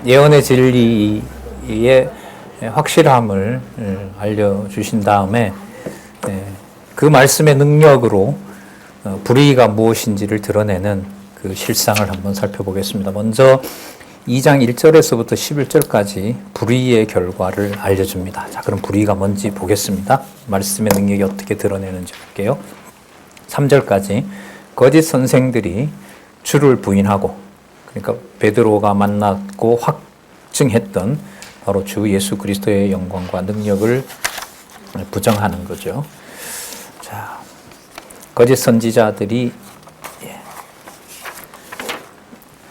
예언의 진리의 확실함을 알려주신 다음에 그 말씀의 능력으로 불의가 무엇인지를 드러내는 그 실상을 한번 살펴보겠습니다. 먼저 2장 1절에서부터 11절까지 불의의 결과를 알려줍니다. 자, 그럼 불의가 뭔지 보겠습니다. 말씀의 능력이 어떻게 드러내는지 볼게요. 3절까지 거짓 선생들이 주를 부인하고, 그러니까 베드로가 만났고 확증했던 바로 주 예수 그리스도의 영광과 능력을 부정하는 거죠. 자, 거짓 선지자들이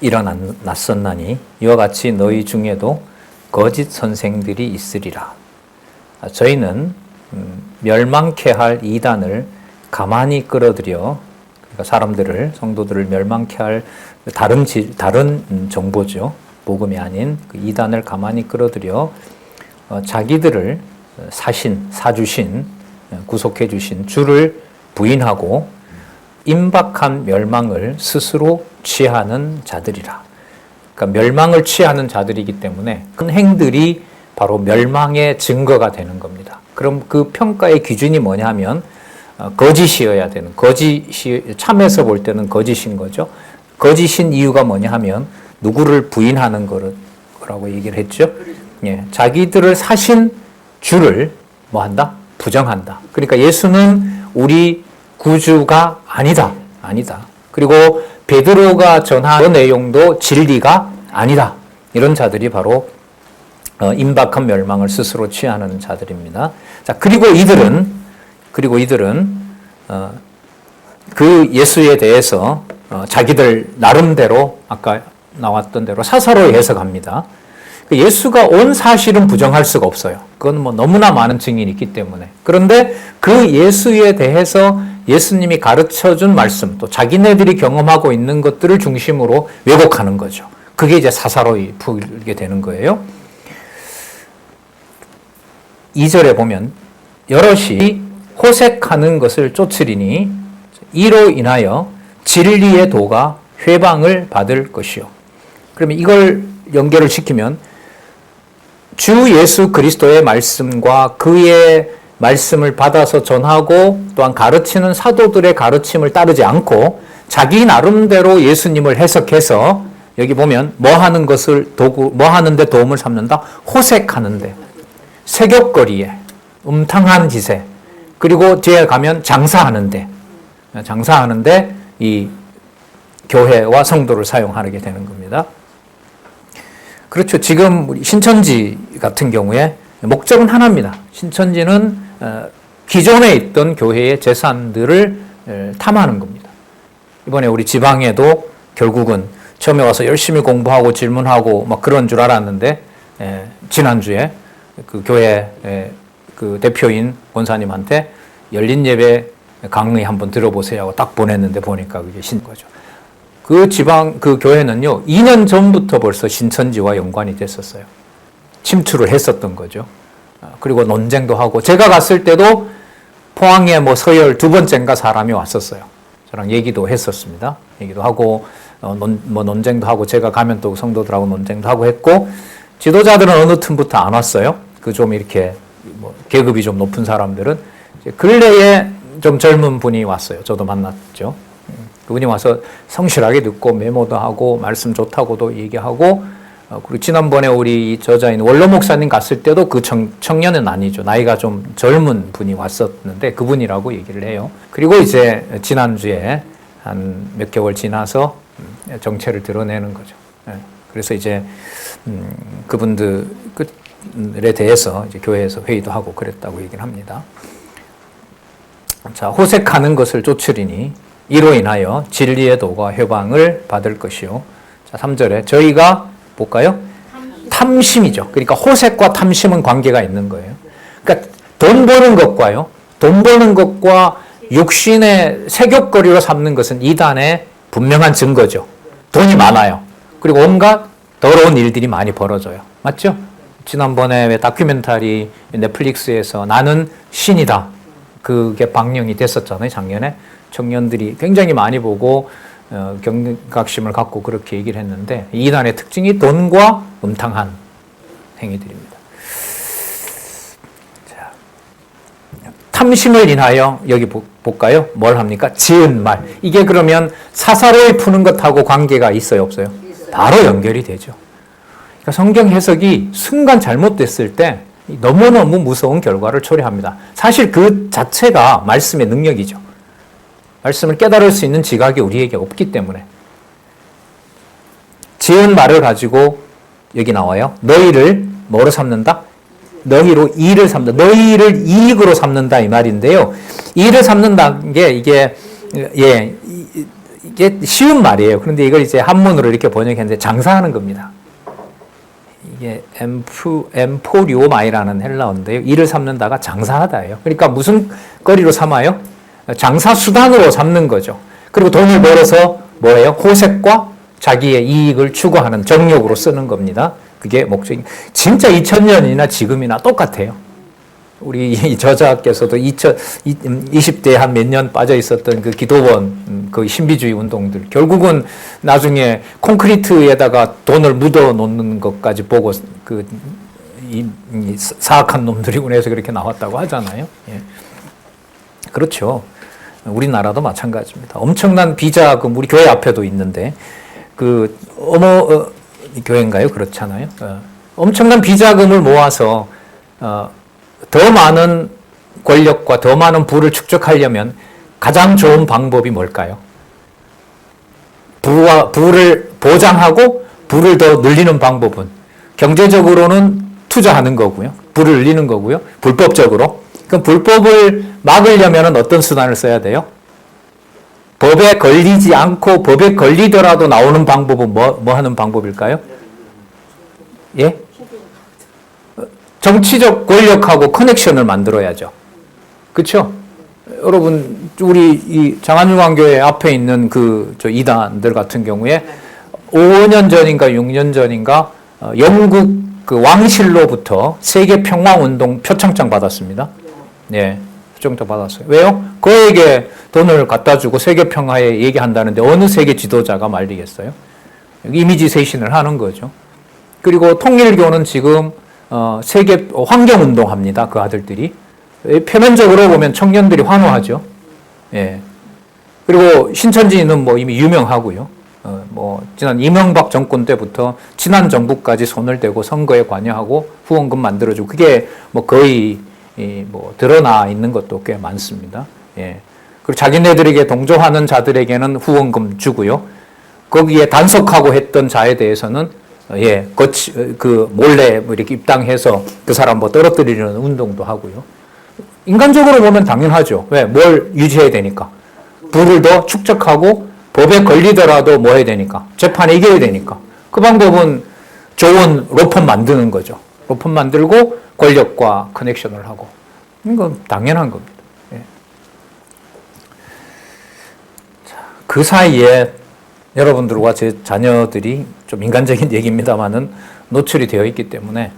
일어났었나니 이와 같이 너희 중에도 거짓 선생들이 있으리라. 저희는 멸망케 할 이단을 가만히 끌어들여, 그러니까 사람들을, 성도들을 멸망케 할 다른 정보죠. 복음이 아닌 그 이단을 가만히 끌어들여 자기들을 사주신, 구속해 주신 주를 부인하고 임박한 멸망을 스스로 취하는 자들이라. 그러니까 멸망을 취하는 자들이기 때문에 그 행들이 바로 멸망의 증거가 되는 겁니다. 그럼 그 평가의 기준이 뭐냐면 거짓이어야 되는, 참에서 볼 때는 거짓인 거죠. 거짓인 이유가 뭐냐 하면 누구를 부인하는 거라고 얘기를 했죠. 예, 자기들을 사신 주를 뭐 한다? 부정한다. 그러니까 예수는 우리 구주가 아니다. 그리고 베드로가 전한 그 내용도 진리가 아니다. 이런 자들이 바로 임박한 멸망을 스스로 취하는 자들입니다. 자, 그리고 이들은 그 예수에 대해서 자기들 나름대로 아까 나왔던 대로 사사로 해석합니다. 예수가 온 사실은 부정할 수가 없어요. 그건 뭐 너무나 많은 증인이 있기 때문에. 그런데 그 예수에 대해서 예수님이 가르쳐준 말씀, 또 자기네들이 경험하고 있는 것들을 중심으로 왜곡하는 거죠. 그게 이제 사사로이 풀게 되는 거예요. 2절에 보면 여럿이 호색하는 것을 쫓으리니 이로 인하여 진리의 도가 회방을 받을 것이요. 그러면 이걸 연결을 시키면 주 예수 그리스도의 말씀과 그의 말씀을 받아서 전하고 또한 가르치는 사도들의 가르침을 따르지 않고 자기 나름대로 예수님을 해석해서 여기 보면 뭐 하는데 도움을 삼는다? 호색하는데, 세격거리에, 음탕한 짓에, 그리고 뒤에 가면 장사하는데 이 교회와 성도를 사용하게 되는 겁니다. 그렇죠. 지금 신천지 같은 경우에 목적은 하나입니다. 신천지는 기존에 있던 교회의 재산들을 탐하는 겁니다. 이번에 우리 지방에도 결국은 처음에 와서 열심히 공부하고 질문하고 막 그런 줄 알았는데 지난주에 그 교회 그 대표인 권사님한테 열린 예배 강의 한번 들어보세요 하고 딱 보냈는데 보니까 그게 거죠. 그 교회는요, 2년 전부터 벌써 신천지와 연관이 됐었어요. 침투를 했었던 거죠. 그리고 논쟁도 하고, 제가 갔을 때도 포항에 서열 2번째인가 사람이 왔었어요. 저랑 얘기도 했었습니다. 얘기도 하고, 논쟁도 하고, 제가 가면 또 성도들하고 논쟁도 하고 했고, 지도자들은 어느 틈부터 안 왔어요. 좀 이렇게, 계급이 좀 높은 사람들은. 근래에 좀 젊은 분이 왔어요. 저도 만났죠. 그분이 와서 성실하게 듣고 메모도 하고 말씀 좋다고도 얘기하고, 그리고 지난번에 우리 저자인 원로 목사님 갔을 때도 그 청년은 아니죠. 나이가 좀 젊은 분이 왔었는데 그분이라고 얘기를 해요. 그리고 이제 지난주에 한 몇 개월 지나서 정체를 드러내는 거죠. 그래서 이제 그분들에 대해서 이제 교회에서 회의도 하고 그랬다고 얘기를 합니다. 자, 호색하는 것을 쫓으리니 이로 인하여 진리의 도가 회방을 받을 것이요. 자, 3절에 저희가 볼까요? 탐심이죠. 그러니까 호색과 탐심은 관계가 있는 거예요. 그러니까 돈 버는 것과 육신의 세격거리로 삼는 것은 이단의 분명한 증거죠. 돈이 많아요. 그리고 온갖 더러운 일들이 많이 벌어져요. 맞죠? 지난번에 다큐멘터리 넷플릭스에서 나는 신이다. 그게 방영이 됐었잖아요, 작년에. 청년들이 굉장히 많이 보고 경각심을 갖고 그렇게 얘기를 했는데 이단의 특징이 돈과 음탕한 행위들입니다. 자, 탐심을 인하여 여기 볼까요? 뭘 합니까? 지은 말. 이게 그러면 사사로이 푸는 것하고 관계가 있어요, 없어요? 바로 연결이 되죠. 그러니까 성경 해석이 순간 잘못됐을 때 너무너무 무서운 결과를 초래합니다. 사실 그 자체가 말씀의 능력이죠. 말씀을 깨달을 수 있는 지각이 우리에게 없기 때문에. 지은 말을 가지고 여기 나와요. 너희를 뭐로 삼는다? 너희로 이를 삼는다. 너희를 이익으로 삼는다 이 말인데요. 이를 삼는다는 게 이게 쉬운 말이에요. 그런데 이걸 이제 한문으로 이렇게 번역했는데 장사하는 겁니다. 이게 엠포리오마이라는 헬라어인데요. 이를 삼는다가 장사하다예요. 그러니까 무슨 거리로 삼아요? 장사 수단으로 삼는 거죠. 그리고 돈을 벌어서 뭐예요? 호색과 자기의 이익을 추구하는 정욕으로 쓰는 겁니다. 그게 목적이. 진짜 2000년이나 지금이나 똑같아요. 우리 이 저자께서도 20대에 한 몇 년 빠져 있었던 그 기도원, 그 신비주의 운동들. 결국은 나중에 콘크리트에다가 돈을 묻어 놓는 것까지 보고 이 사악한 놈들이구나 해서 그렇게 나왔다고 하잖아요. 예. 그렇죠. 우리나라도 마찬가지입니다. 엄청난 비자금, 우리 교회 앞에도 있는데, 교회인가요? 그렇잖아요. 엄청난 비자금을 모아서, 더 많은 권력과 더 많은 부를 축적하려면 가장 좋은 방법이 뭘까요? 부를 보장하고 부를 더 늘리는 방법은 경제적으로는 투자하는 거고요. 부를 늘리는 거고요. 불법적으로. 그럼 불법을 막으려면 어떤 수단을 써야 돼요? 법에 걸리지 않고 법에 걸리더라도 나오는 방법은 뭐 하는 방법일까요? 예? 정치적 권력하고 커넥션을 만들어야죠. 그렇죠? 여러분, 우리 이 장안유광교회 앞에 있는 저 이단들 같은 경우에 5년 전인가 6년 전인가 영국 그 왕실로부터 세계 평화운동 표창장 받았습니다. 네, 표창장 받았어요. 왜요? 그에게 돈을 갖다 주고 세계 평화에 얘기한다는데 어느 세계 지도자가 말리겠어요? 이미지 쇄신을 하는 거죠. 그리고 통일교는 지금 세계 환경운동 합니다. 그 아들들이. 표면적으로 보면 청년들이 환호하죠. 예. 그리고 신천지는 뭐 이미 유명하고요. 지난 이명박 정권 때부터 지난 정부까지 손을 대고 선거에 관여하고 후원금 만들어주고 그게 뭐 거의 드러나 있는 것도 꽤 많습니다. 예. 그리고 자기네들에게 동조하는 자들에게는 후원금 주고요. 거기에 단속하고 했던 자에 대해서는 몰래 이렇게 입당해서 그 사람 떨어뜨리려는 운동도 하고요. 인간적으로 보면 당연하죠. 왜? 뭘 유지해야 되니까. 부를 더 축적하고 법에 걸리더라도 뭐 해야 되니까. 재판에 이겨야 되니까. 그 방법은 좋은 로펌 만드는 거죠. 로펌 만들고 권력과 커넥션을 하고. 이건 당연한 겁니다. 예. 자, 그 사이에 여러분들과 제 자녀들이 좀 인간적인 얘기입니다만은 노출이 되어 있기 때문에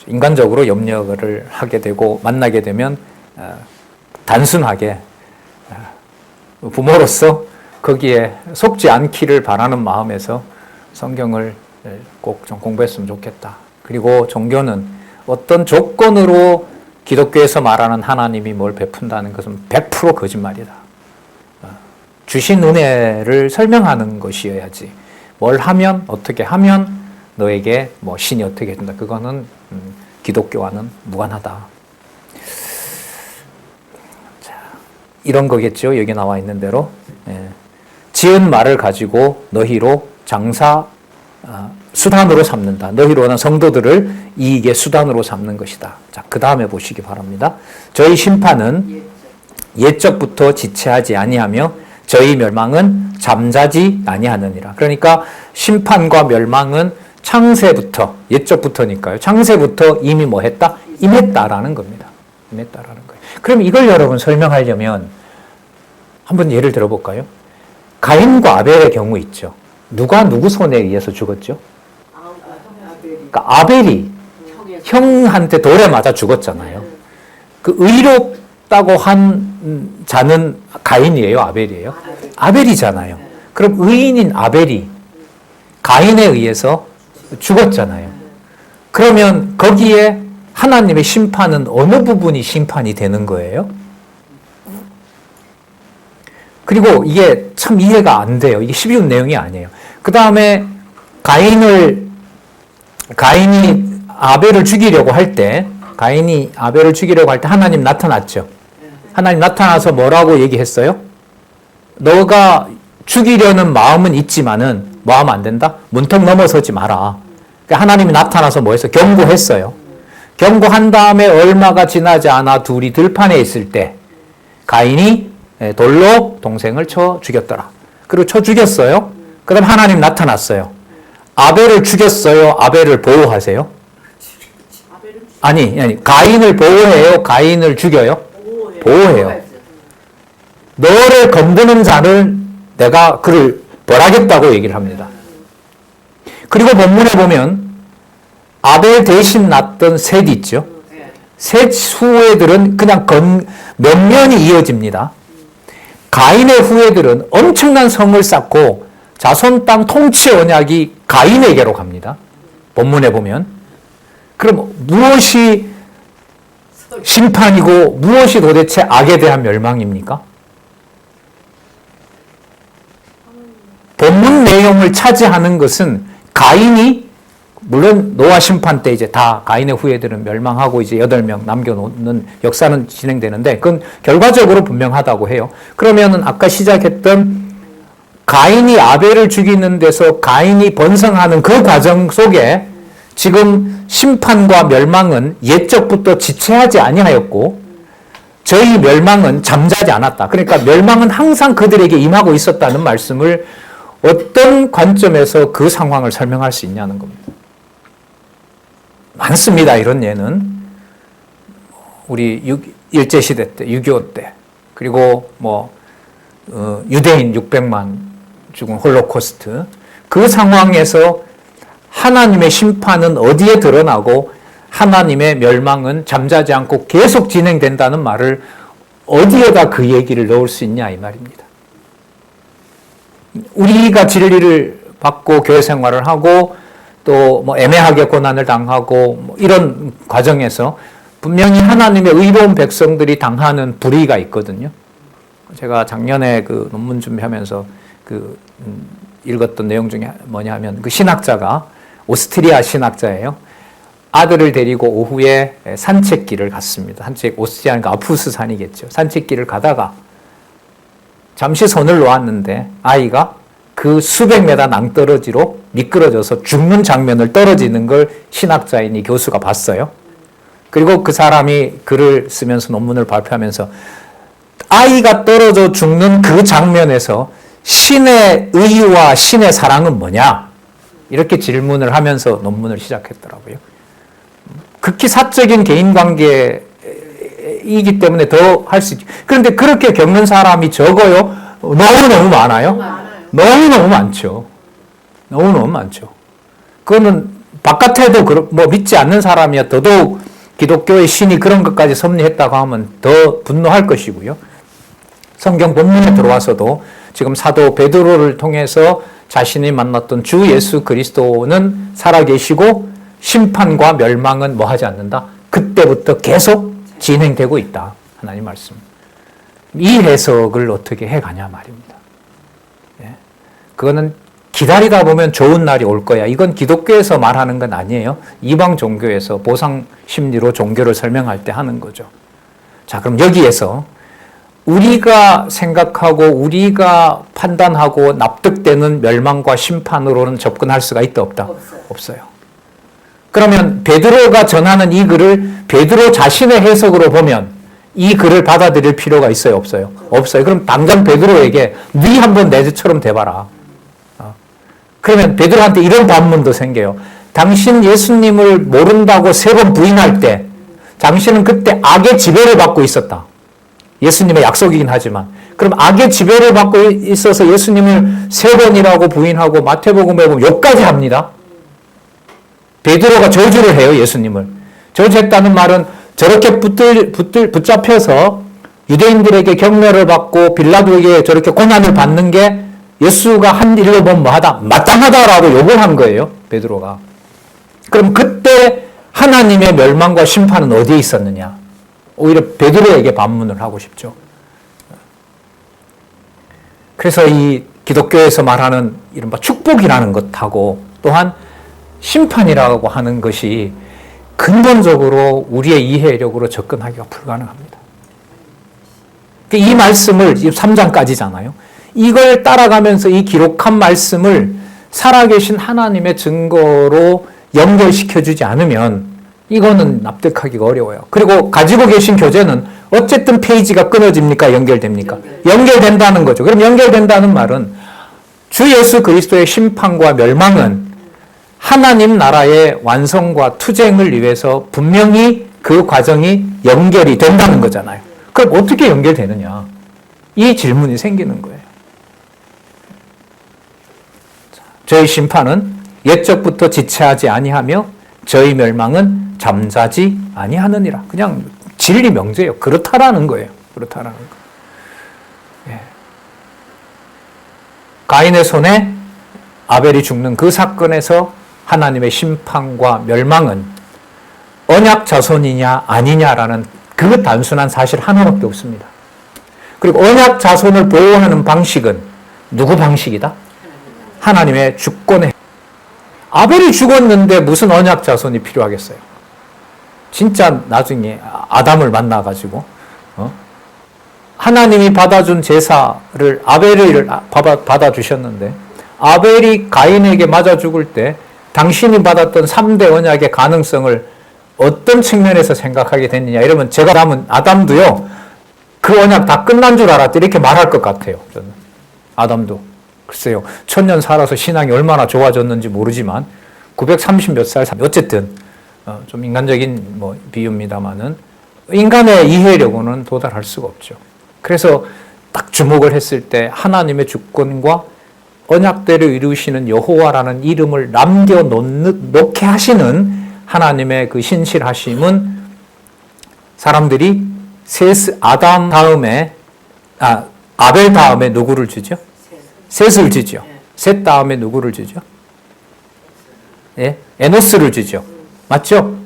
인간적으로 염려를 하게 되고 만나게 되면 단순하게 부모로서 거기에 속지 않기를 바라는 마음에서 성경을 꼭 좀 공부했으면 좋겠다. 그리고 종교는 어떤 조건으로 기독교에서 말하는 하나님이 뭘 베푼다는 것은 100% 거짓말이다. 주신 은혜를 설명하는 것이어야지. 뭘 하면, 어떻게 하면 너에게 신이 어떻게 해준다. 그거는 기독교와는 무관하다. 자, 이런 거겠죠. 여기 나와 있는 대로. 지은 말을 가지고 너희로 장사 수단으로 삼는다. 너희로는 성도들을 이익의 수단으로 삼는 것이다. 자, 그 다음에 보시기 바랍니다. 저희 심판은 옛적부터 지체하지 아니하며 저희 멸망은 잠자지 아니하느니라. 그러니까 심판과 멸망은 창세부터, 옛적부터니까요. 창세부터 이미 뭐 했다? 임했다라는 겁니다. 임했다라는 거예요. 그럼 이걸 여러분 설명하려면 한번 예를 들어볼까요? 가인과 아벨의 경우 있죠. 누가 누구 손에 의해서 죽었죠? 그러니까 아벨이 형한테 돌에 맞아 죽었잖아요. 그 의롭다고 한 자는 가인이에요, 아벨이에요? 아벨이잖아요. 그럼 의인인 아벨이 가인에 의해서 죽었잖아요. 그러면 거기에 하나님의 심판은 어느 부분이 심판이 되는 거예요? 그리고 이게 참 이해가 안 돼요. 이게 쉬운 내용이 아니에요. 그 다음에 가인이 아벨을 죽이려고 할 때, 하나님 나타났죠. 하나님 나타나서 뭐라고 얘기했어요? 너가 죽이려는 마음은 있지만은 뭐 하면 안 된다? 문턱 넘어서지 마라. 그러니까 하나님이 나타나서 뭐 했어요? 경고했어요. 경고한 다음에 얼마가 지나지 않아 둘이 들판에 있을 때 가인이 돌로 동생을 쳐 죽였더라. 그리고 쳐 죽였어요. 그 다음 하나님 나타났어요. 아벨을 죽였어요? 아벨을 보호하세요? 아니, 가인을 보호해요? 가인을 죽여요? 보호해요. 너를 건드는 자를 내가 그를 벌하겠다고 얘기를 합니다. 그리고 본문에 보면 아벨 대신 났던 셋 있죠. 셋 후예들은 그냥 면면이 이어집니다. 가인의 후예들은 엄청난 성을 쌓고 자손 땅 통치 언약이 가인에게로 갑니다. 본문에 보면. 그럼 무엇이 심판이고 무엇이 도대체 악에 대한 멸망입니까? 본문 내용을 차지하는 것은 가인이, 물론 노아 심판 때 이제 다 가인의 후예들은 멸망하고 이제 8명 남겨놓는 역사는 진행되는데 그건 결과적으로 분명하다고 해요. 그러면은 아까 시작했던 가인이 아벨을 죽이는 데서 가인이 번성하는 그 과정 속에 지금 심판과 멸망은 옛적부터 지체하지 아니하였고 저희 멸망은 잠자지 않았다. 그러니까 멸망은 항상 그들에게 임하고 있었다는 말씀을 어떤 관점에서 그 상황을 설명할 수 있냐는 겁니다. 많습니다. 이런 예는. 우리 일제시대 때, 6.25 때, 그리고 유대인 600만 죽은 홀로코스트. 그 상황에서 하나님의 심판은 어디에 드러나고 하나님의 멸망은 잠자지 않고 계속 진행된다는 말을 어디에다 그 얘기를 넣을 수 있냐 이 말입니다. 우리가 진리를 받고 교회 생활을 하고 또 애매하게 고난을 당하고 이런 과정에서 분명히 하나님의 의로운 백성들이 당하는 불의가 있거든요. 제가 작년에 그 논문 준비하면서 읽었던 내용 중에 뭐냐 하면 그 신학자가 오스트리아 신학자예요. 아들을 데리고 오후에 산책길을 갔습니다. 오스트리아니까 아푸스 산이겠죠. 산책길을 가다가 잠시 손을 놓았는데 아이가 그 수백 메다 낭떠러지로 미끄러져서 죽는 장면을 떨어지는 걸 신학자인 이 교수가 봤어요. 그리고 그 사람이 글을 쓰면서 논문을 발표하면서 아이가 떨어져 죽는 그 장면에서 신의 의와 신의 사랑은 뭐냐? 이렇게 질문을 하면서 논문을 시작했더라고요. 극히 사적인 개인관계이기 때문에 더 할 수 있죠. 그런데 그렇게 겪는 사람이 적어요? 너무너무 많아요? 너무너무 많죠. 너무너무 많죠. 그거는 바깥에도 믿지 않는 사람이야 더더욱 기독교의 신이 그런 것까지 섭리했다고 하면 더 분노할 것이고요. 성경 본문에 들어와서도 지금 사도 베드로를 통해서 자신이 만났던 주 예수 그리스도는 살아계시고 심판과 멸망은 뭐 하지 않는다? 그때부터 계속 진행되고 있다. 하나님 말씀. 이 해석을 어떻게 해가냐 말입니다. 예. 그거는 기다리다 보면 좋은 날이 올 거야. 이건 기독교에서 말하는 건 아니에요. 이방 종교에서 보상 심리로 종교를 설명할 때 하는 거죠. 자, 그럼 여기에서 우리가 생각하고 우리가 판단하고 납득되는 멸망과 심판으로는 접근할 수가 있다 없다? 없어요. 그러면 베드로가 전하는 이 글을 베드로 자신의 해석으로 보면 이 글을 받아들일 필요가 있어요 없어요? 없어요. 그럼 당장 베드로에게 네 한번 내처럼 돼봐라. 그러면 베드로한테 이런 반문도 생겨요. 당신 예수님을 모른다고 3번 부인할 때 당신은 그때 악의 지배를 받고 있었다. 예수님의 약속이긴 하지만 그럼 악의 지배를 받고 있어서 예수님을 3번이라고 부인하고 마태복음에 보면 욕까지 합니다. 베드로가 저주를 해요. 예수님을. 저주했다는 말은 저렇게 붙잡혀서 유대인들에게 경멸을 받고 빌라도에게 저렇게 고난을 받는 게 예수가 한 일로 보면 뭐하다? 마땅하다라고 욕을 한 거예요. 베드로가. 그럼 그때 하나님의 멸망과 심판은 어디에 있었느냐? 오히려 베드로에게 반문을 하고 싶죠. 그래서 이 기독교에서 말하는 이른바 축복이라는 것하고 또한 심판이라고 하는 것이 근본적으로 우리의 이해력으로 접근하기가 불가능합니다. 이 말씀을 3장까지잖아요. 이걸 따라가면서 이 기록한 말씀을 살아계신 하나님의 증거로 연결시켜주지 않으면 이거는 납득하기가 어려워요. 그리고 가지고 계신 교재는 어쨌든 페이지가 끊어집니까? 연결됩니까? 연결된다는 거죠. 그럼 연결된다는 말은 주 예수 그리스도의 심판과 멸망은 하나님 나라의 완성과 투쟁을 위해서 분명히 그 과정이 연결이 된다는 거잖아요. 그럼 어떻게 연결되느냐? 이 질문이 생기는 거예요. 저희 심판은 옛적부터 지체하지 아니하며 저희 멸망은 잠자지 아니하느니라. 그냥 진리 명제예요. 그렇다라는 거예요. 그렇다라는 거. 예. 가인의 손에 아벨이 죽는 그 사건에서 하나님의 심판과 멸망은 언약 자손이냐 아니냐라는 그 단순한 사실 하나밖에 없습니다. 그리고 언약 자손을 보호하는 방식은 누구 방식이다? 하나님의 주권의. 아벨이 죽었는데 무슨 언약 자손이 필요하겠어요? 진짜 나중에 아담을 만나가지고 하나님이 받아준 제사를 아벨을 받아주셨는데 아벨이 가인에게 맞아 죽을 때 당신이 받았던 3대 언약의 가능성을 어떤 측면에서 생각하게 됐느냐 이러면 제가 남은 아담도요 그 언약 다 끝난 줄 알았대 이렇게 말할 것 같아요. 저는 아담도 글쎄요 1000년 살아서 신앙이 얼마나 좋아졌는지 모르지만 930 몇 살 어쨌든 좀 인간적인 비유입니다만은 인간의 이해력으로는 도달할 수가 없죠. 그래서 딱 주목을 했을 때 하나님의 주권과 언약대로 이루시는 여호와라는 이름을 남겨놓게 하시는 하나님의 그 신실하심은 사람들이 아담 다음에 아벨 다음에 누구를 주죠? 셋을 주죠. 셋 다음에 누구를 주죠? 예? 에노스를 주죠. 맞죠?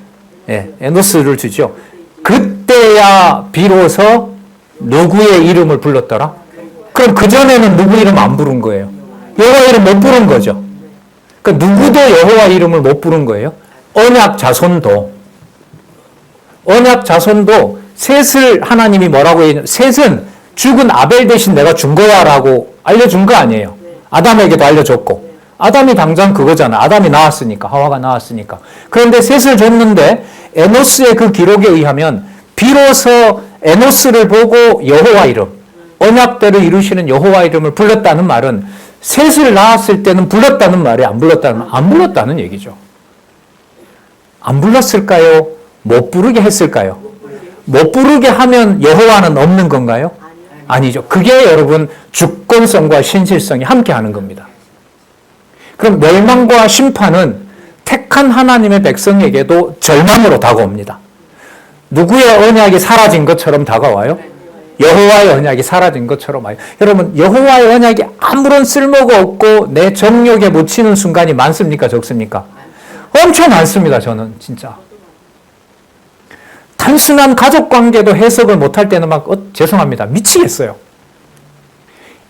예, 에노스를 주죠. 그때야 비로소 누구의 이름을 불렀더라? 그럼 그전에는 누구 이름 안 부른 거예요? 여호와 이름 못 부른 거죠. 그러니까 누구도 여호와 이름을 못 부른 거예요. 언약 자손도 셋을 하나님이 뭐라고 해요? 셋은 죽은 아벨 대신 내가 준 거야 라고 알려준 거 아니에요. 아담에게도 알려줬고 아담이 당장 그거잖아. 아담이 나왔으니까 하와가 나왔으니까. 그런데 셋을 줬는데 에노스의 그 기록에 의하면 비로소 에노스를 보고 여호와 이름 언약대로 이루시는 여호와 이름을 불렀다는 말은 셋을 낳았을 때는 불렀다는 말이 안 불렀다는 얘기죠. 안 불렀을까요? 못 부르게 했을까요? 못 부르게 하면 여호와는 없는 건가요? 아니죠. 그게 여러분 주권성과 신실성이 함께 하는 겁니다. 그럼 멸망과 심판은 택한 하나님의 백성에게도 절망으로 다가옵니다. 누구의 언약이 사라진 것처럼 다가와요? 여호와의 언약이 사라진 것처럼 와요. 여러분 여호와의 언약이 아무런 쓸모가 없고 내 정욕에 묻히는 순간이 많습니까? 적습니까? 엄청 많습니다. 저는 진짜. 단순한 가족관계도 해석을 못할 때는 죄송합니다. 미치겠어요.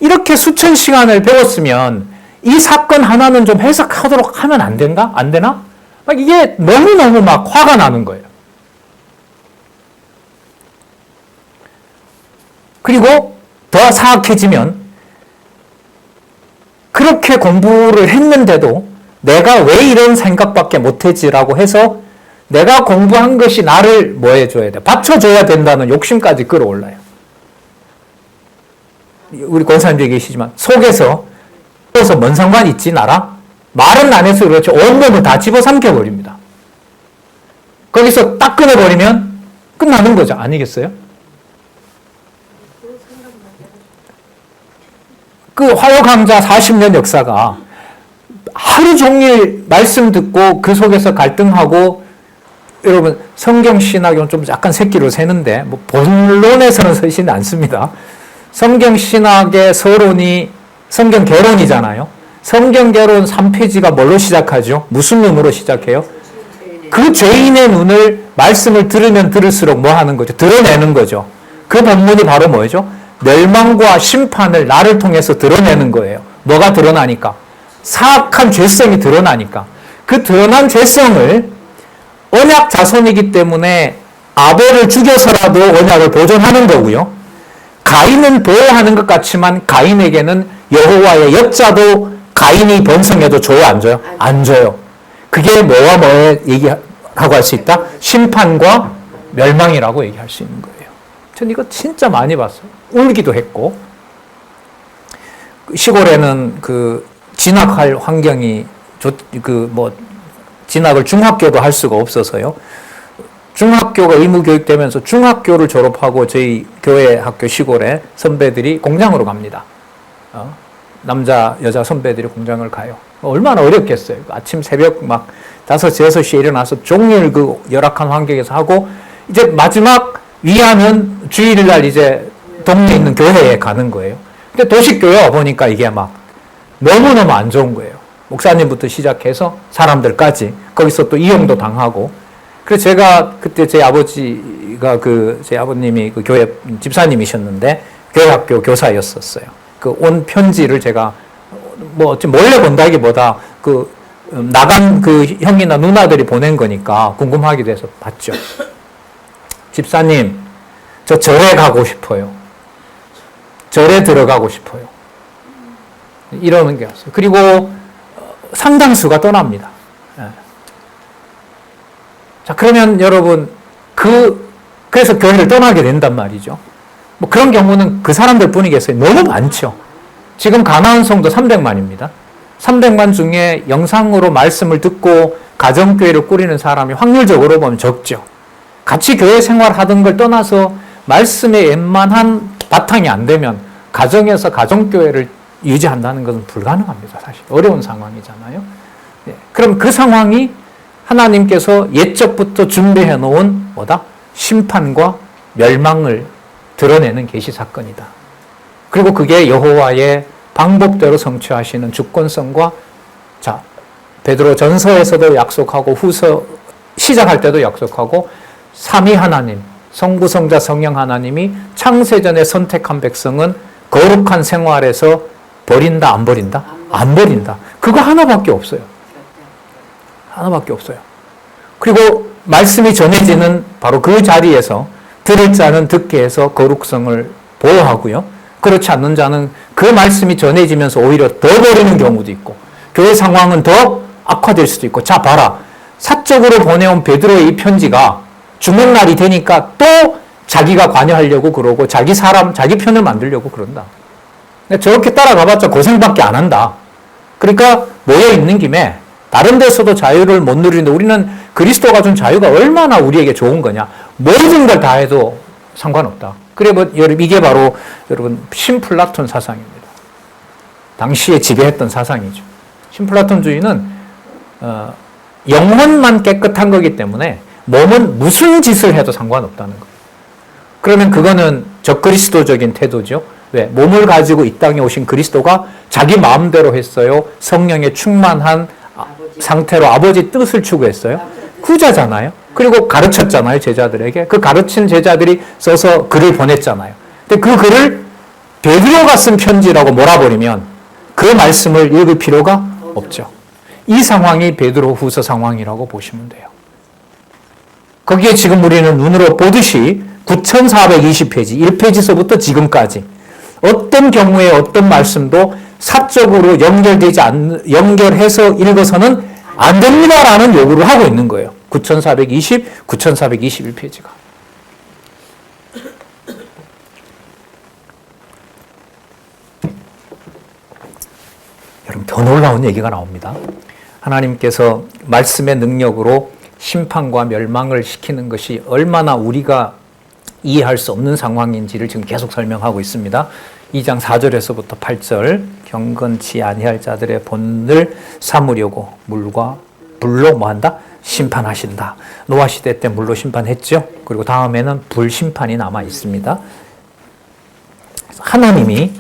이렇게 수천 시간을 배웠으면 이 사건 하나는 좀 해석하도록 하면 안 된가? 안 되나? 이게 너무너무 화가 나는 거예요. 그리고 더 사악해지면 그렇게 공부를 했는데도 내가 왜 이런 생각밖에 못했지라고 해서 내가 공부한 것이 나를 뭐 해줘야 돼? 받쳐줘야 된다는 욕심까지 끌어올라요. 우리 권사님들이 계시지만 속에서 뭔 상관 있지 나랑? 말은 안 해서 그렇죠. 온몸을 다 집어삼켜버립니다. 거기서 딱 끊어버리면 끝나는 거죠. 아니겠어요? 그 화요 강좌 40년 역사가 하루 종일 말씀 듣고 그 속에서 갈등하고 여러분 성경 신학은 좀 약간 새끼로 새는데 뭐 본론에서는 서지는 않습니다. 성경 신학의 서론이 성경 개론이잖아요. 성경 개론 3페이지가 뭘로 시작하죠? 무슨 눈으로 시작해요? 그 죄인의 눈을 말씀을 들으면 들을수록 뭐 하는 거죠? 드러내는 거죠. 그 본문이 바로 뭐죠? 멸망과 심판을 나를 통해서 드러내는 거예요. 뭐가 드러나니까? 사악한 죄성이 드러나니까. 그 드러난 죄성을 언약 자손이기 때문에 아벨을 죽여서라도 언약을 보존하는 거고요. 가인은 보호하는 것 같지만 가인에게는 여호와의 역자도 가인이 번성해도 줘요, 안 줘요? 안 줘요. 그게 뭐와 뭐에 얘기하고 할 수 있다? 심판과 멸망이라고 얘기할 수 있는 거예요. 전 이거 진짜 많이 봤어요. 울기도 했고. 시골에는 진학할 환경이 진학을 중학교도 할 수가 없어서요. 중학교가 의무교육되면서 중학교를 졸업하고 저희 교회 학교 시골에 선배들이 공장으로 갑니다. 남자, 여자 선배들이 공장을 가요. 얼마나 어렵겠어요. 아침 새벽 막 5시, 6시에 일어나서 종일 그 열악한 환경에서 하고, 이제 마지막 위안은 주일날 이제 동네에 있는 교회에 가는 거예요. 근데 도시교회 와보니까 이게 막 너무너무 안 좋은 거예요. 목사님부터 시작해서 사람들까지. 거기서 또 이용도 당하고. 그래서 제가 그때 제 아버지가 제 아버님이 그 교회 집사님이셨는데 교회 학교 교사였었어요. 그 온 편지를 제가 몰래 본다기보다 나간 형이나 누나들이 보낸 거니까 궁금하기도 해서 봤죠. 집사님, 저 절에 가고 싶어요. 절에 들어가고 싶어요. 이러는 게 왔어요. 그리고 상당수가 떠납니다. 자, 그러면 여러분, 그래서 교회를 떠나게 된단 말이죠. 뭐 그런 경우는 그 사람들 뿐이겠어요. 너무 많죠. 지금 가나안 성도 300만입니다. 300만 중에 영상으로 말씀을 듣고 가정교회를 꾸리는 사람이 확률적으로 보면 적죠. 같이 교회 생활하던 걸 떠나서 말씀에 웬만한 바탕이 안 되면 가정에서 가정교회를 유지한다는 것은 불가능합니다. 사실 어려운 상황이잖아요. 네. 그럼 그 상황이 하나님께서 옛적부터 준비해 놓은 심판과 멸망을 드러내는 계시 사건이다. 그리고 그게 여호와의 방법대로 성취하시는 주권성과, 자, 베드로 전서에서도 약속하고 후서 시작할 때도 약속하고, 삼위 하나님, 성부, 성자, 성령 하나님이 창세전에 선택한 백성은 거룩한 생활에서 버린다, 안 버린다? 안 버린다. 그거 하나밖에 없어요. 하나밖에 없어요. 그리고 말씀이 전해지는 바로 그 자리에서 들을 자는 듣게 해서 거룩성을 보호하고요. 그렇지 않는 자는 그 말씀이 전해지면서 오히려 더 버리는 경우도 있고, 교회 상황은 더 악화될 수도 있고. 자, 봐라. 사적으로 보내온 베드로의 이 편지가 주문날이 되니까 또 자기가 관여하려고 그러고 자기 편을 만들려고 그런다. 저렇게 따라가봤자 고생밖에 안 한다. 그러니까 모여있는 김에 다른 데서도 자유를 못 누리는데 우리는 그리스도가 준 자유가 얼마나 우리에게 좋은 거냐. 모든 걸 다 해도 상관없다. 그래, 이게 바로 여러분 신플라톤 사상입니다. 당시에 지배했던 사상이죠. 신플라톤주의는 영혼만 깨끗한 거기 때문에 몸은 무슨 짓을 해도 상관없다는 거예요. 그러면 그거는 적그리스도적인 태도죠. 왜? 몸을 가지고 이 땅에 오신 그리스도가 자기 마음대로 했어요. 성령에 충만한 상태로 아버지 뜻을 추구했어요. 후자잖아요. 그리고 가르쳤잖아요, 제자들에게. 그 가르친 제자들이 써서 글을 보냈잖아요. 근데 그 글을 베드로가 쓴 편지라고 몰아버리면 그 말씀을 읽을 필요가 없죠. 이 상황이 베드로 후서 상황이라고 보시면 돼요. 거기에 지금 우리는 눈으로 보듯이 9420페이지, 1페이지서부터 지금까지 어떤 경우에 어떤 말씀도 사적으로 연결해서 읽어서는 안 됩니다라는 요구를 하고 있는 거예요. 9420, 9421페이지가. 여러분, 더 놀라운 얘기가 나옵니다. 하나님께서 말씀의 능력으로 심판과 멸망을 시키는 것이 얼마나 우리가 이해할 수 없는 상황인지를 지금 계속 설명하고 있습니다. 2장 4절에서부터 8절, 경건치 아니할 자들의 본을 삼으려고 물과 불로 뭐한다? 심판하신다. 노아 시대 때 물로 심판했죠. 그리고 다음에는 불심판이 남아 있습니다. 하나님이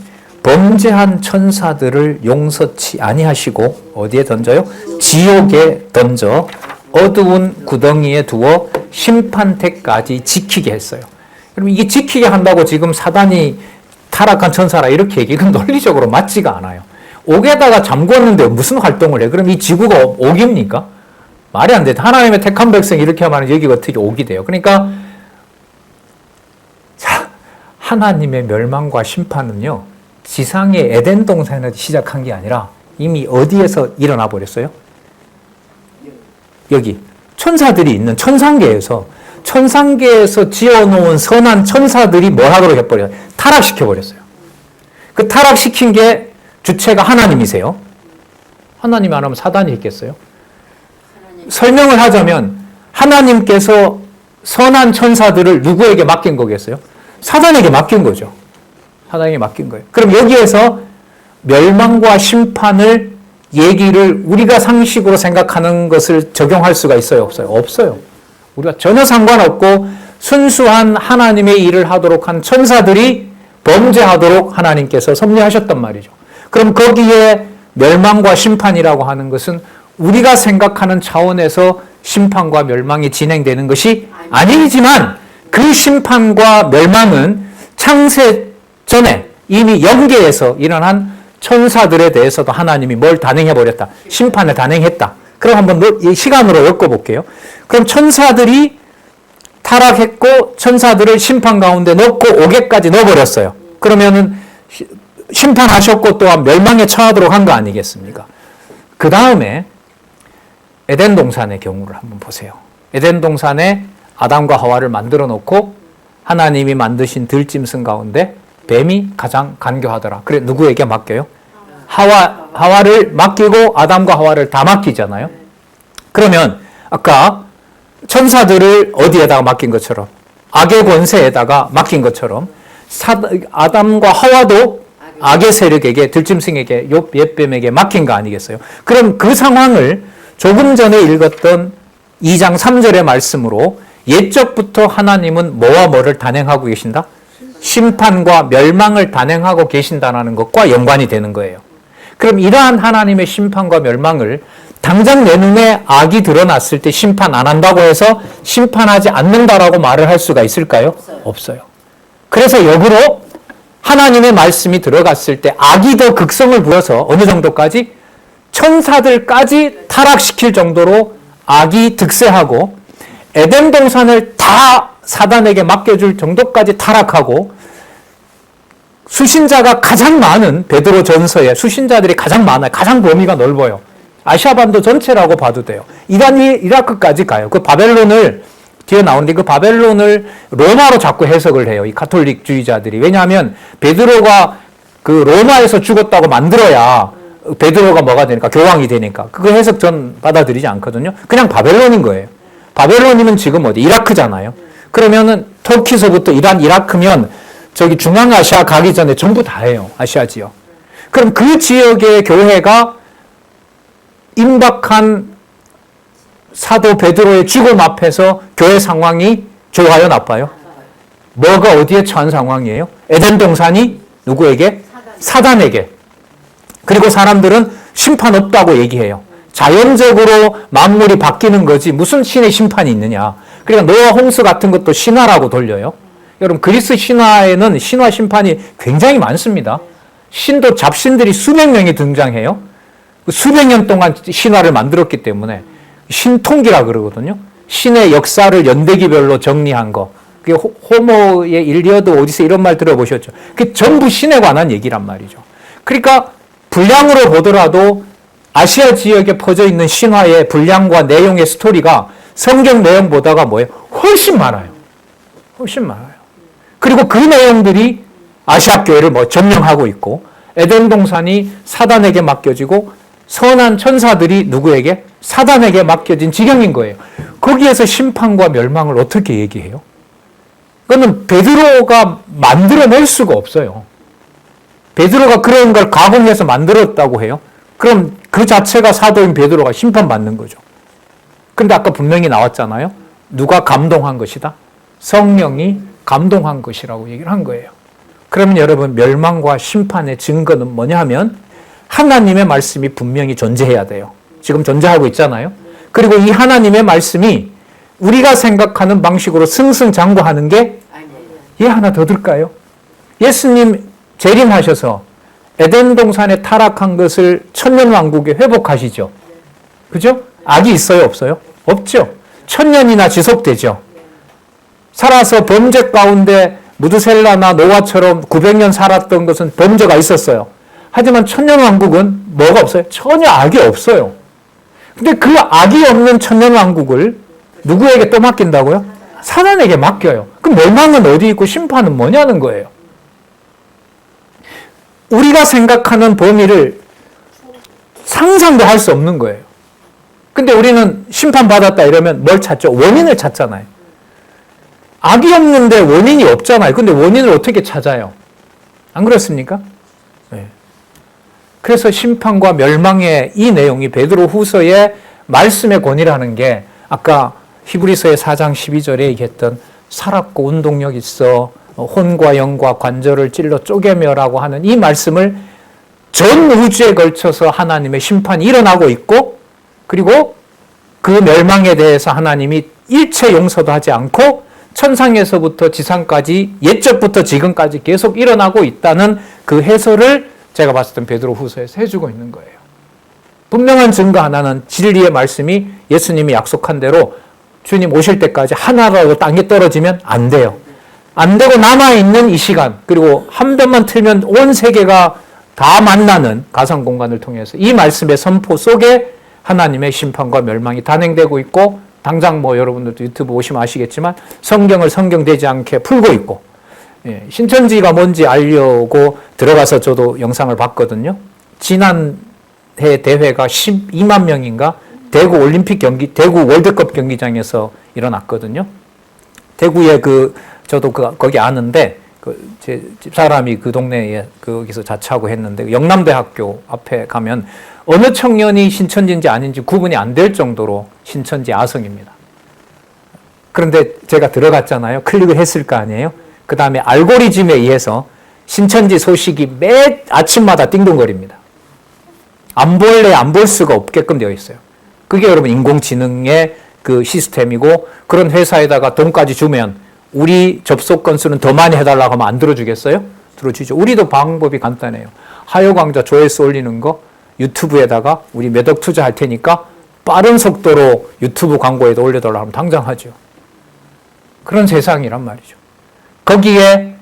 범죄한 천사들을 용서치 아니하시고 어디에 던져요? 지옥에 던져 어두운 구덩이에 두어 심판 때까지 지키게 했어요. 그럼 이게 지키게 한다고 지금 사단이 타락한 천사라 이렇게 얘기해. 이건 논리적으로 맞지가 않아요. 옥에다가 잠궜는데 무슨 활동을 해? 그럼 이 지구가 옥입니까? 말이 안 돼. 하나님의 택한 백성이 이렇게 하면 여기가 어떻게 옥이 돼요? 그러니까 자, 하나님의 멸망과 심판은요, 지상의 에덴 동산에서 시작한 게 아니라 이미 어디에서 일어나 버렸어요? 여기 천사들이 있는 천상계에서 지어놓은 선한 천사들이 뭘 하도록 해버려요? 타락시켜버렸어요. 그 타락시킨 게 주체가 하나님이세요. 하나님이 안 하면 사단이 있겠어요? 설명을 하자면 하나님께서 선한 천사들을 누구에게 맡긴 거겠어요? 사단에게 맡긴 거죠. 사단에게 맡긴 거예요. 그럼 여기에서 멸망과 심판을 얘기를 우리가 상식으로 생각하는 것을 적용할 수가 있어요? 없어요? 없어요. 우리가 전혀 상관없고 순수한 하나님의 일을 하도록 한 천사들이 범죄하도록 하나님께서 섭리하셨단 말이죠. 그럼 거기에 멸망과 심판이라고 하는 것은 우리가 생각하는 차원에서 심판과 멸망이 진행되는 것이 아니지만 그 심판과 멸망은 창세 전에 이미 영계에서 일어난 천사들에 대해서도 하나님이 뭘 단행해버렸다. 심판을 단행했다. 그럼 한번 이 시간으로 엮어볼게요. 그럼 천사들이 타락했고 천사들을 심판 가운데 넣고 옥에까지 넣어버렸어요. 그러면은 심판하셨고 또한 멸망에 처하도록 한 거 아니겠습니까? 그 다음에 에덴 동산의 경우를 한번 보세요. 에덴 동산에 아담과 하와를 만들어 놓고 하나님이 만드신 들짐승 가운데 뱀이 가장 간교하더라. 그래 누구에게 맡겨요? 하와를 맡기고 아담과 하와를 다 맡기잖아요. 그러면 아까 천사들을 어디에다가 맡긴 것처럼 악의 권세에다가 맡긴 것처럼 아담과 하와도 악의 세력에게 들짐승에게 옛뱀에게 맡긴 거 아니겠어요? 그럼 그 상황을 조금 전에 읽었던 2장 3절의 말씀으로 옛적부터 하나님은 뭐와 뭐를 단행하고 계신다? 심판과 멸망을 단행하고 계신다는 것과 연관이 되는 거예요. 그럼 이러한 하나님의 심판과 멸망을 당장 내 눈에 악이 드러났을 때 심판 안 한다고 해서 심판하지 않는다라고 말을 할 수가 있을까요? 없어요. 그래서 역으로 하나님의 말씀이 들어갔을 때 악이 더 극성을 부여서 어느 정도까지? 천사들까지 타락시킬 정도로 악이 득세하고 에덴 동산을 다 사단에게 맡겨줄 정도까지 타락하고 수신자가 가장 많은 베드로 전서에 수신자들이 가장 많아요. 가장 범위가 넓어요. 아시아반도 전체라고 봐도 돼요. 이란이 이라크까지 가요. 그 바벨론을 뒤에 나오는데 그 바벨론을 로마로 자꾸 해석을 해요. 이 가톨릭주의자들이. 왜냐하면 베드로가 그 로마에서 죽었다고 만들어야 베드로가 뭐가 되니까 교황이 되니까 그거 해석 전 받아들이지 않거든요. 그냥 바벨론인 거예요. 바벨론이면 지금 어디 이라크잖아요. 그러면은 터키서부터 이란, 이라크면 저기 중앙아시아 가기 전에 전부 다 해요. 아시아 지역. 그럼 그 지역의 교회가 임박한 사도 베드로의 죽음 앞에서 교회 상황이 좋아요, 나빠요? 뭐가 어디에 처한 상황이에요? 에덴 동산이 누구에게? 사단에게. 그리고 사람들은 심판 없다고 얘기해요. 자연적으로 만물이 바뀌는 거지 무슨 신의 심판이 있느냐. 그러니까 노아 홍수 같은 것도 신화라고 돌려요. 여러분 그리스 신화에는 신화 심판이 굉장히 많습니다. 신도 잡신들이 수백 명이 등장해요. 수백 년 동안 신화를 만들었기 때문에 신통기라 그러거든요. 신의 역사를 연대기별로 정리한 거. 그게 호모의 일리어드 오디세 이런 말 들어보셨죠? 그게 전부 신에 관한 얘기란 말이죠. 그러니까 분량으로 보더라도 아시아 지역에 퍼져 있는 신화의 분량과 내용의 스토리가 성경 내용보다가 뭐예요? 훨씬 많아요. 훨씬 많아요. 그리고 그 내용들이 아시아 교회를 뭐 점령하고 있고 에덴 동산이 사단에게 맡겨지고 선한 천사들이 누구에게? 사단에게 맡겨진 지경인 거예요. 거기에서 심판과 멸망을 어떻게 얘기해요? 그거는 베드로가 만들어낼 수가 없어요. 베드로가 그런 걸 가공해서 만들었다고 해요. 그럼 그 자체가 사도인 베드로가 심판받는 거죠. 근데 아까 분명히 나왔잖아요. 누가 감동한 것이다? 성령이 감동한 것이라고 얘기를 한 거예요. 그러면 여러분, 멸망과 심판의 증거는 뭐냐 하면 하나님의 말씀이 분명히 존재해야 돼요. 지금 존재하고 있잖아요. 그리고 이 하나님의 말씀이 우리가 생각하는 방식으로 승승장구하는 게 하나 더 들까요? 예수님 재림하셔서 에덴 동산에 타락한 것을 천년왕국에 회복하시죠. 그죠? 악이 있어요, 없어요? 없죠. 천년이나 지속되죠. 살아서 범죄 가운데 무드셀라나 노아처럼 900년 살았던 것은 범죄가 있었어요. 하지만 천년왕국은 뭐가 없어요? 전혀 악이 없어요. 근데 그 악이 없는 천년왕국을 누구에게 또 맡긴다고요? 사단에게 맡겨요. 그럼 멸망은 어디 있고 심판은 뭐냐는 거예요. 우리가 생각하는 범위를 상상도 할 수 없는 거예요. 근데 우리는 심판받았다 이러면 뭘 찾죠? 원인을 찾잖아요. 악이 없는데 원인이 없잖아요. 근데 원인을 어떻게 찾아요? 안 그렇습니까? 네. 그래서 심판과 멸망의 이 내용이 베드로후서의 말씀의 권위라는 게 아까 히브리서의 4장 12절에 얘기했던 살았고 운동력 있어 혼과 영과 관절을 찔러 쪼개며라고 하는 이 말씀을 전 우주에 걸쳐서 하나님의 심판이 일어나고 있고, 그리고 그 멸망에 대해서 하나님이 일체 용서도 하지 않고 천상에서부터 지상까지 옛적부터 지금까지 계속 일어나고 있다는 그 해설을 제가 봤을 땐 베드로후서에서 해주고 있는 거예요. 분명한 증거 하나는 진리의 말씀이 예수님이 약속한 대로 주님 오실 때까지 하나라도 땅에 떨어지면 안 돼요. 안 되고 남아있는 이 시간, 그리고 한 번만 틀면 온 세계가 다 만나는 가상 공간을 통해서 이 말씀의 선포 속에 하나님의 심판과 멸망이 단행되고 있고, 당장 뭐 여러분들도 유튜브 보시면 아시겠지만 성경을 성경되지 않게 풀고 있고, 신천지가 뭔지 알려고 들어가서 저도 영상을 봤거든요. 지난해 대회가 12만 명인가 대구 올림픽 경기, 대구 월드컵 경기장에서 일어났거든요. 대구에 저도 거기 아는데, 제 집사람이 그 동네에 거기서 자취하고 했는데, 영남대학교 앞에 가면 어느 청년이 신천지인지 아닌지 구분이 안 될 정도로 신천지 아성입니다. 그런데 제가 들어갔잖아요. 클릭을 했을 거 아니에요. 그 다음에 알고리즘에 의해서 신천지 소식이 매 아침마다 띵동거립니다. 안 볼래 안 볼 수가 없게끔 되어 있어요. 그게 여러분 인공지능의 그 시스템이고, 그런 회사에다가 돈까지 주면 우리 접속 건수는 더 많이 해달라고 하면 안 들어주겠어요? 들어주죠. 우리도 방법이 간단해요. 하여광자 조회수 올리는 거 유튜브에다가 우리 몇 억 투자할 테니까 빠른 속도로 유튜브 광고에도 올려달라고 하면 당장 하죠. 그런 세상이란 말이죠. 거기에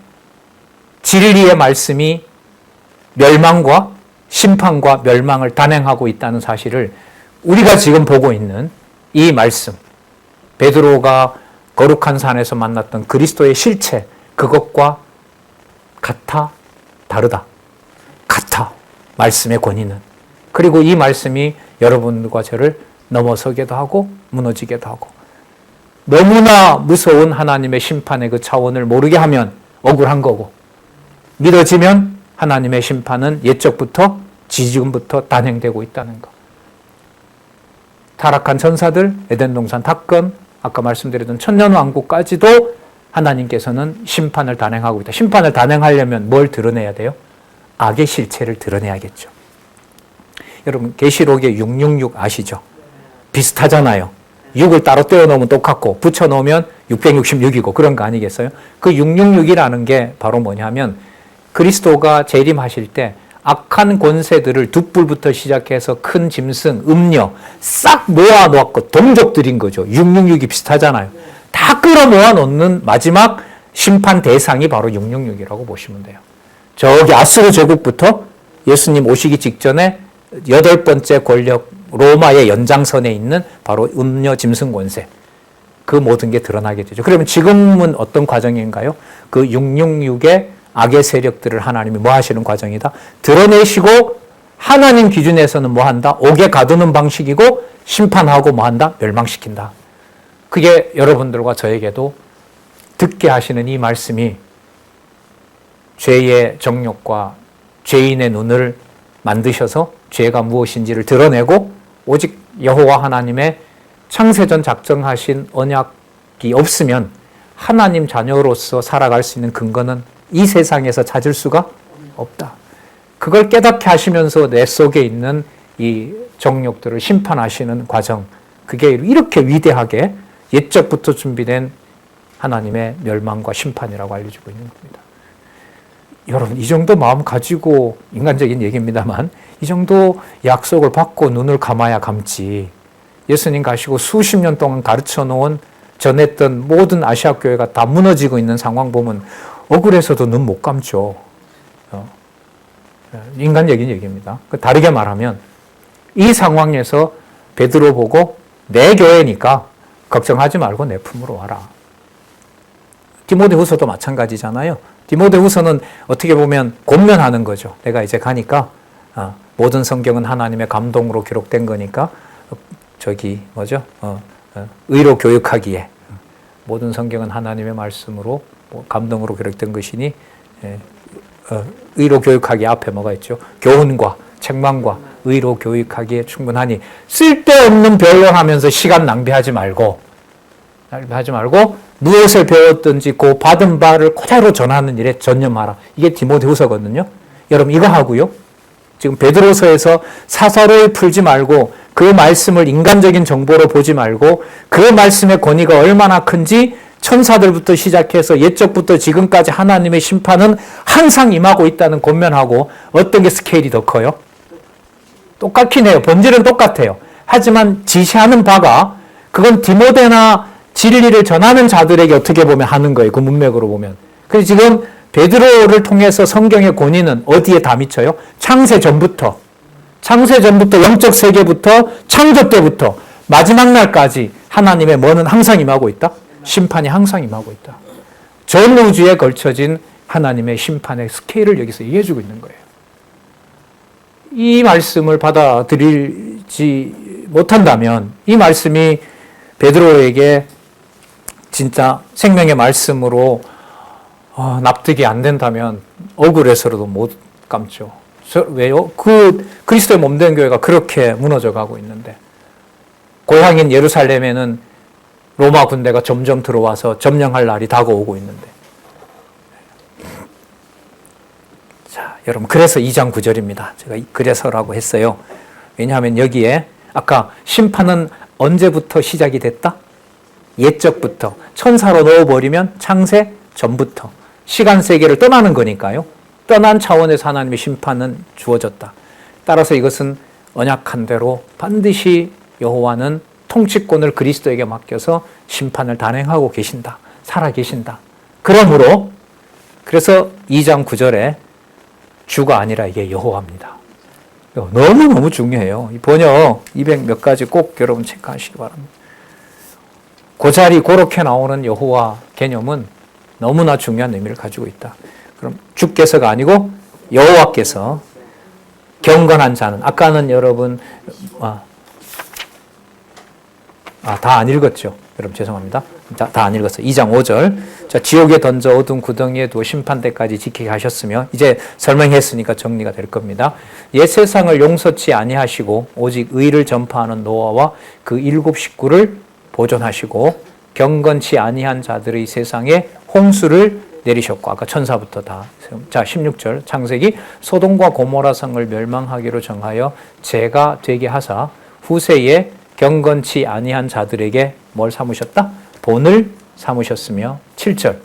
진리의 말씀이 멸망과 심판과 멸망을 단행하고 있다는 사실을 우리가 지금 보고 있는 이 말씀, 베드로가 거룩한 산에서 만났던 그리스도의 실체, 그것과 같아, 다르다. 같아, 말씀의 권위는. 그리고 이 말씀이 여러분과 저를 넘어서기도 하고 무너지기도 하고, 너무나 무서운 하나님의 심판의 그 차원을 모르게 하면 억울한 거고, 믿어지면 하나님의 심판은 옛적부터 지금부터 단행되고 있다는 것. 타락한 천사들, 에덴 동산 탑건, 아까 말씀드렸던 천년왕국까지도 하나님께서는 심판을 단행하고 있다. 심판을 단행하려면 뭘 드러내야 돼요? 악의 실체를 드러내야겠죠. 여러분 계시록의 666 아시죠? 비슷하잖아요. 6을 따로 떼어놓으면 똑같고 붙여놓으면 666이고 그런 거 아니겠어요? 그 666이라는 게 바로 뭐냐면, 그리스도가 재림하실 때 악한 권세들을 둑불부터 시작해서 큰 짐승, 음녀 싹 모아놓고 동족들인 거죠. 666이 비슷하잖아요. 다 끌어모아 놓는 마지막 심판 대상이 바로 666이라고 보시면 돼요. 저기 아수르 제국부터 예수님 오시기 직전에 8번째 권력 로마의 연장선에 있는 바로 음녀 짐승 권세, 그 모든 게 드러나게 되죠. 그러면 지금은 어떤 과정인가요? 그 666의 악의 세력들을 하나님이 뭐 하시는 과정이다? 드러내시고 하나님 기준에서는 뭐 한다? 옥에 가두는 방식이고, 심판하고 뭐 한다? 멸망시킨다. 그게 여러분들과 저에게도 듣게 하시는 이 말씀이 죄의 정욕과 죄인의 눈을 만드셔서 죄가 무엇인지를 드러내고, 오직 여호와 하나님의 창세전 작정하신 언약이 없으면 하나님 자녀로서 살아갈 수 있는 근거는 이 세상에서 찾을 수가 없다. 그걸 깨닫게 하시면서 내 속에 있는 이 정욕들을 심판하시는 과정, 그게 이렇게 위대하게 옛적부터 준비된 하나님의 멸망과 심판이라고 알려주고 있는 겁니다. 여러분, 이 정도 마음 가지고, 인간적인 얘기입니다만, 이 정도 약속을 받고 눈을 감아야 감지, 예수님 가시고 수십 년 동안 가르쳐 놓은, 전했던 모든 아시아 교회가 다 무너지고 있는 상황 보면 억울해서도 눈 못 감죠. 인간적인 얘기입니다. 다르게 말하면 이 상황에서 베드로 보고 내 교회니까 걱정하지 말고 내 품으로 와라. 디모데후서도 마찬가지잖아요. 디모데후서는 어떻게 보면 권면하는 거죠. 내가 이제 가니까 모든 성경은 하나님의 감동으로 기록된 거니까 의로 교육하기에 모든 성경은 하나님의 말씀으로 감동으로 기록된 것이니 의로 교육하기에 앞에 뭐가 있죠? 교훈과 책망과 의로 교육하기에 충분하니 쓸데없는 변론하면서 시간 낭비하지 말고 무엇을 배웠든지 그 받은 바를 그대로 전하는 일에 전념하라. 이게 디모데후서거든요. 여러분 이거 하고요. 지금 베드로서에서 사사로이 풀지 말고 그 말씀을 인간적인 정보로 보지 말고 그 말씀의 권위가 얼마나 큰지 천사들부터 시작해서 옛적부터 지금까지 하나님의 심판은 항상 임하고 있다는 권면하고 어떤 게 스케일이 더 커요? 똑같긴 해요. 본질은 똑같아요. 하지만 지시하는 바가 그건 디모데나 진리를 전하는 자들에게 어떻게 보면 하는 거예요. 그 문맥으로 보면. 그래서 지금 베드로를 통해서 성경의 권위는 어디에 다 미쳐요? 창세 전부터 영적 세계부터 창조 때부터 마지막 날까지 하나님의 뭐는 항상 임하고 있다? 심판이 항상 임하고 있다. 전 우주에 걸쳐진 하나님의 심판의 스케일을 여기서 얘기해주고 있는 거예요. 이 말씀을 받아들이지 못한다면 이 말씀이 베드로에게 진짜 생명의 말씀으로 납득이 안 된다면 억울해서라도 못 감죠. 왜요? 그 그리스도의 몸된 교회가 그렇게 무너져 가고 있는데 고향인 예루살렘에는 로마 군대가 점점 들어와서 점령할 날이 다가오고 있는데 자, 여러분 그래서 2장 9절입니다. 제가 그래서라고 했어요. 왜냐하면 여기에 아까 심판은 언제부터 시작이 됐다? 옛적부터 천사로 넣어버리면 창세 전부터 시간 세계를 떠나는 거니까요. 떠난 차원에서 하나님의 심판은 주어졌다. 따라서 이것은 언약한 대로 반드시 여호와는 통치권을 그리스도에게 맡겨서 심판을 단행하고 계신다. 살아 계신다. 그러므로 그래서 2장 9절에 주가 아니라 이게 여호와입니다. 너무너무 중요해요. 이 번역 200 몇 가지 꼭 여러분 체크하시기 바랍니다. 그 자리 그렇게 나오는 여호와 개념은 너무나 중요한 의미를 가지고 있다. 그럼 주께서가 아니고 여호와께서 경건한 자는 아까는 여러분 다 안 읽었죠. 여러분 죄송합니다. 다 안 읽었어요. 2장 5절. 자, 지옥에 던져 어두운 구덩이에 두어 심판 때까지 지키게 하셨으며 이제 설명했으니까 정리가 될 겁니다. 옛 세상을 용서치 아니하시고 오직 의를 전파하는 노아와 그 7 식구를 보존하시고 경건치 아니한 자들의 세상에 홍수를 내리셨고 아까 천사부터 다. 자 16절 창세기 소돔과 고모라 성을 멸망하기로 정하여 죄가 되게 하사 후세에 경건치 아니한 자들에게 뭘 삼으셨다? 본을 삼으셨으며 7절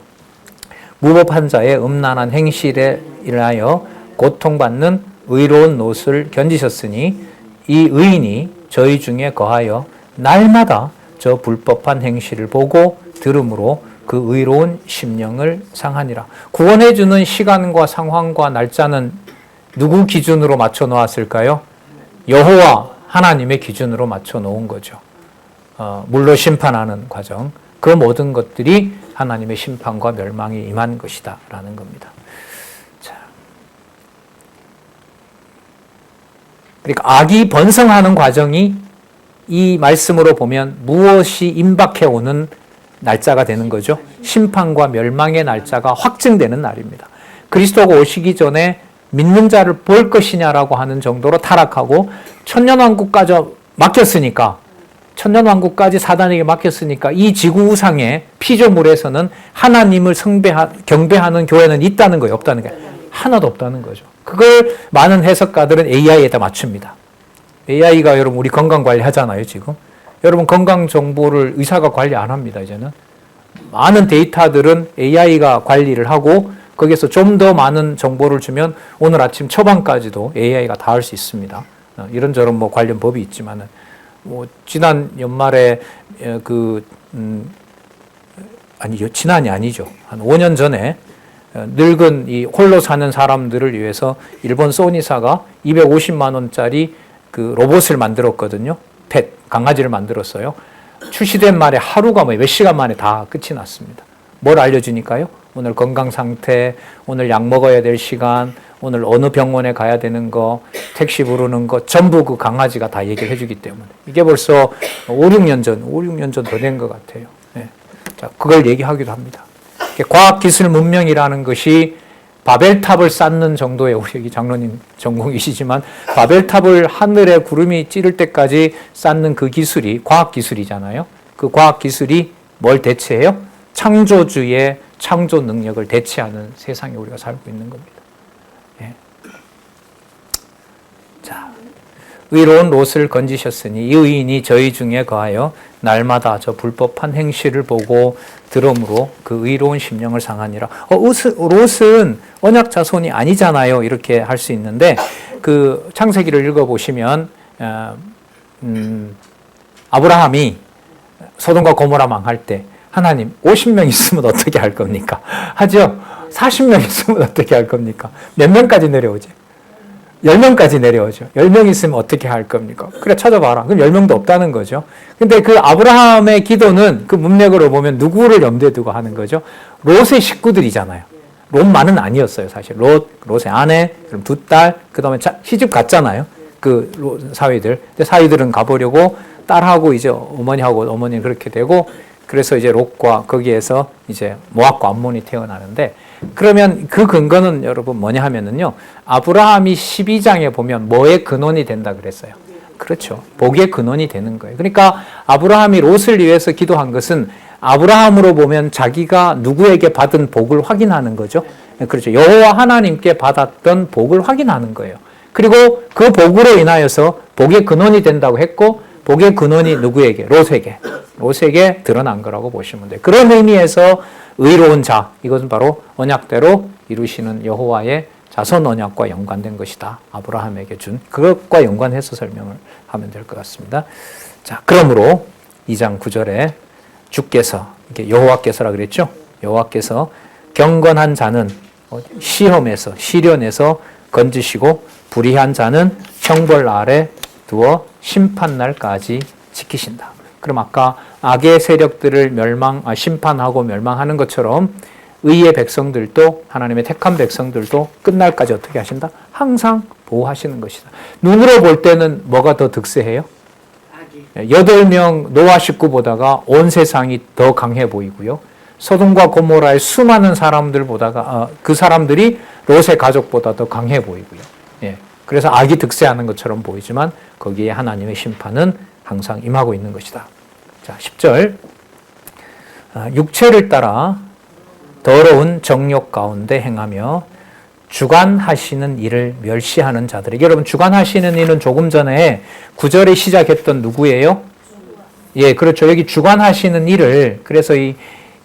무법한 자의 음란한 행실에 인하여 고통받는 의로운 놋을 견디셨으니 이 의인이 저희 중에 거하여 날마다 저 불법한 행실을 보고 들음으로 그 의로운 심령을 상하니라. 구원해 주는 시간과 상황과 날짜는 누구 기준으로 맞춰 놓았을까요? 여호와 하나님의 기준으로 맞춰 놓은 거죠. 물로 심판하는 과정. 그 모든 것들이 하나님의 심판과 멸망이 임한 것이다 라는 겁니다. 자. 그러니까 악이 번성하는 과정이 이 말씀으로 보면 무엇이 임박해 오는 날짜가 되는 거죠. 심판과 멸망의 날짜가 확증되는 날입니다. 그리스도가 오시기 전에 믿는 자를 볼 것이냐라고 하는 정도로 타락하고 천년왕국까지 맡겼으니까 천년왕국까지 사단에게 맡겼으니까 이 지구 우상의 피조물에서는 하나님을 경배하는 교회는 있다는 거예요? 없다는 거예요? 하나도 없다는 거죠. 그걸 많은 해석가들은 AI에다 맞춥니다. AI가 여러분 우리 건강 관리하잖아요, 지금. 여러분 건강 정보를 의사가 관리 안 합니다, 이제는. 많은 데이터들은 AI가 관리를 하고 거기에서 좀 더 많은 정보를 주면 오늘 아침 처방까지도 AI가 다 할 수 있습니다. 이런저런 뭐 관련 법이 있지만은 뭐 지난 연말에 아니죠, 지난이 아니죠. 한 5년 전에 늙은 이 홀로 사는 사람들을 위해서 일본 소니사가 250만 원짜리 그 로봇을 만들었거든요. 펫, 강아지를 만들었어요. 출시된 말에 하루가 몇 시간 만에 다 끝이 났습니다. 뭘 알려주니까요? 오늘 건강 상태, 오늘 약 먹어야 될 시간, 오늘 어느 병원에 가야 되는 거, 택시 부르는 거, 전부 그 강아지가 다 얘기를 해주기 때문에. 이게 벌써 5, 6년 전 더 된 것 같아요. 네. 자, 그걸 얘기하기도 합니다. 과학기술 문명이라는 것이 바벨탑을 쌓는 정도의, 우리 여기 장로님 전공이시지만, 바벨탑을 하늘에 구름이 찌를 때까지 쌓는 그 기술이 과학기술이잖아요. 그 과학기술이 뭘 대체해요? 창조주의 창조 능력을 대체하는 세상에 우리가 살고 있는 겁니다. 예. 자, 의로운 롯을 건지셨으니 이 의인이 저희 중에 거하여 날마다 저 불법한 행실을 보고 들음으로 그 의로운 심령을 상하니라. 롯은 언약 자손이 아니잖아요. 이렇게 할 수 있는데 그 창세기를 읽어보시면 아브라함이 소돔과 고모라 망할 때 하나님 50명 있으면 어떻게 할 겁니까? 하죠. 40명 있으면 어떻게 할 겁니까? 몇 명까지 내려오죠? 10명까지 내려오죠. 10명 있으면 어떻게 할 겁니까? 그래 찾아봐라. 그럼 10명도 없다는 거죠. 근데 그 아브라함의 기도는 그 문맥으로 보면 누구를 염두에 두고 하는 거죠? 롯의 식구들이잖아요. 롯만은 아니었어요, 사실. 롯의 아내, 그럼 두 딸, 그 다음에 시집 갔잖아요. 그 사위들. 근데 사위들은 가보려고 딸하고 이제 어머니는 그렇게 되고 그래서 이제 롯과 거기에서 이제 모압과 암몬이 태어나는데 그러면 그 근거는 여러분 뭐냐 하면은요. 아브라함이 12장에 보면 뭐의 근원이 된다 그랬어요. 그렇죠. 복의 근원이 되는 거예요. 그러니까 아브라함이 롯을 위해서 기도한 것은 아브라함으로 보면 자기가 누구에게 받은 복을 확인하는 거죠. 그렇죠. 여호와 하나님께 받았던 복을 확인하는 거예요. 그리고 그 복으로 인하여서 복의 근원이 된다고 했고 복의 근원이 누구에게? 롯에게 드러난 거라고 보시면 돼요. 그런 의미에서 의로운 자, 이것은 바로 언약대로 이루시는 여호와의 자손 언약과 연관된 것이다. 아브라함에게 준 그것과 연관해서 설명을 하면 될 것 같습니다. 자, 그러므로 2장 9절에 주께서, 이게 여호와께서라 그랬죠? 여호와께서 경건한 자는 시련에서 건지시고 불의한 자는 형벌 아래 두어 심판날까지 지키신다. 그럼 아까 악의 세력들을 심판하고 멸망하는 것처럼 의의 백성들도 하나님의 택한 백성들도 끝날까지 어떻게 하신다? 항상 보호하시는 것이다. 눈으로 볼 때는 뭐가 더 득세해요? 8명 노아 식구보다가 온 세상이 더 강해 보이고요. 소돔과 고모라의 수많은 사람들보다가 그 사람들이 롯의 가족보다 더 강해 보이고요. 예. 그래서 악이 득세하는 것처럼 보이지만 거기에 하나님의 심판은 항상 임하고 있는 것이다. 자, 10절. 육체를 따라 더러운 정욕 가운데 행하며 주관하시는 일을 멸시하는 자들에게. 여러분, 주관하시는 일은 조금 전에 9절에 시작했던 누구예요? 예, 그렇죠. 여기 주관하시는 일을, 그래서 이